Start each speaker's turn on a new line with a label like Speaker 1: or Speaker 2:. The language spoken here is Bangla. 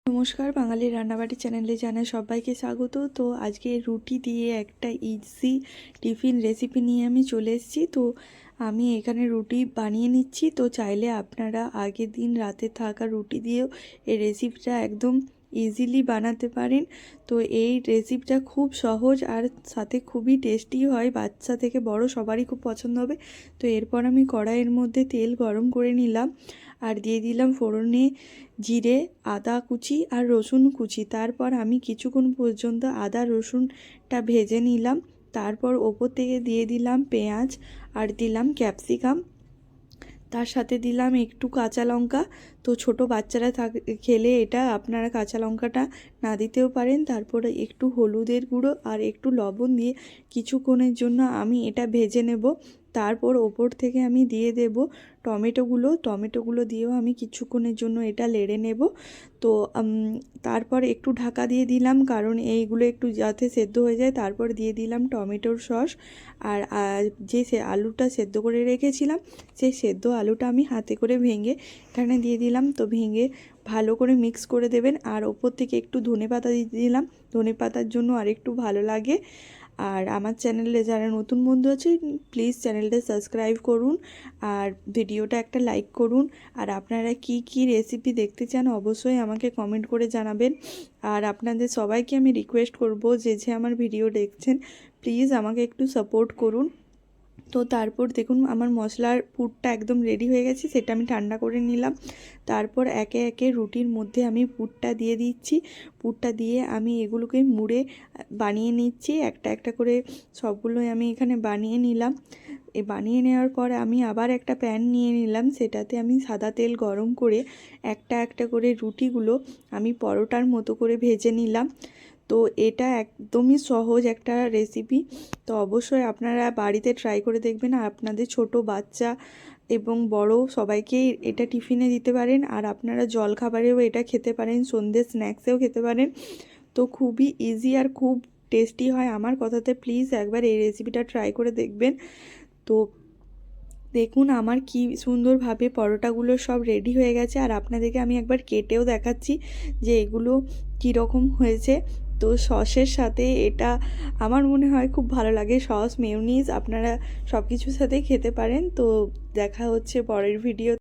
Speaker 1: নমস্কার, বাঙালি রান্নাবাটি চ্যানেলে জানাই সবাইকে স্বাগত। তো আজকে রুটি দিয়ে একটা ইজি টিফিন রেসিপি নিয়ে আমি চলে এসেছি। তো আমি এখানে রুটি বানিয়ে নিচ্ছি। তো চাইলে আপনারা আগের দিন রাতে থাকা রুটি দিয়েও এই রেসিপিটা একদম ইজিলি বানাতে পারেন। তো এই রেসিপিটা খুব সহজ আর সাথে খুবই টেস্টি হয়, বাচ্চা থেকে বড় সবারই খুব পছন্দ হবে। তো এরপর আমি কড়াইয়ের মধ্যে তেল গরম করে নিলাম আর দিয়ে দিলাম ফোড়নে জিরে, আদা কুচি আর রসুন কুচি। তারপর আমি কিছুক্ষণ পর্যন্ত আদা রসুনটা ভেজে নিলাম। তারপর ওপর থেকে দিয়ে দিলাম পেঁয়াজ আর দিলাম ক্যাপসিকাম, তার সাথে দিলাম একটু কাঁচা লঙ্কা। তো ছোট বাচ্চারা খেলে এটা আপনারা কাঁচা লঙ্কাটা না দিতেও পারেন। তারপরে একটু হলুদের গুঁড়ো আর একটু লবণ দিয়ে কিছুক্ষণের জন্য আমি এটা ভেজে নেব। তারপর ওপর থেকে আমি দিয়ে দেব টমেটোগুলো দিয়েও আমি কিছুক্ষণের জন্য এটা নেড়ে নেব। তো তারপর একটু ঢাকা দিয়ে দিলাম, কারণ এইগুলো একটু যাতে সেদ্ধ হয়ে যায়। তারপর দিয়ে দিলাম টমেটোর সস আর যে আলুটা সেদ্ধ করে রেখেছিলাম সেই সেদ্ধ আলুটা আমি হাতে করে ভেঙে এখানে দিয়ে দিলাম। তো ভেঙে ভালো করে মিক্স করে দেবেন। আর ওপর থেকে একটু ধনেপাতা দিয়ে দিলাম, ধনেপাতার জন্য আর একটু ভালো লাগে। আর আমার চ্যানেলে যারা নতুন বন্ধু আছে প্লিজ চ্যানেলটা সাবস্ক্রাইব করুন আর ভিডিওটা একটা লাইক করুন। আর আপনারা কি কি রেসিপি দেখতে চান অবশ্যই আমাকে কমেন্ট করে জানাবেন। আর আপনাদের সবাইকে আমি রিকোয়েস্ট করব যে আমার ভিডিও দেখছেন প্লিজ আমাকে একটু সাপোর্ট করুন। তো তারপর দেখুন আমার মশলার পুরটা একদম রেডি হয়ে গেছে, সেটা আমি ঠান্ডা করে নিলাম। তারপর একে একে রুটির মধ্যে আমি পুরটা দিয়ে দিচ্ছি। পুরটা দিয়ে আমি এগুলোকে মুড়ে বানিয়ে নিচ্ছি একটা একটা করে। সবগুলোই আমি এখানে বানিয়ে নিলাম। বানিয়ে নেওয়ার পর আমি আবার একটা প্যান নিয়ে নিলাম, সেটাতে আমি সাদা তেল গরম করে একটা একটা করে রুটিগুলো আমি পরোটার মতো করে ভেজে নিলাম। তো এটা একদমই সহজ একটা রেসিপি। তো অবশ্যই আপনারা বাড়িতে ট্রাই করে দেখবেন। আর আপনাদের ছোট বাচ্চা এবং বড় সবাইকেই এটা টিফিনে দিতে পারেন। আর আপনারা জলখাবারেও এটা খেতে পারেন, সন্ধ্যে স্ন্যাক্সেও খেতে পারেন। তো খুবই ইজি আর খুব টেস্টি হয়। আমার কথাতে প্লিজ একবার এই রেসিপিটা ট্রাই করে দেখবেন। তো দেখুন আমার কি সুন্দরভাবে পরোটাগুলো সব রেডি হয়ে গেছে। আর আপনাদেরকে আমি একবার কেটেও দেখাচ্ছি যে এগুলো কীরকম হয়েছে। তো সসের সাথে এটা আমার মনে হয় খুব ভালো লাগে, সস মেয়োনিজ আপনারা সব কিছুর সাথেই খেতে পারেন। তো দেখা হচ্ছে পরের ভিডিও।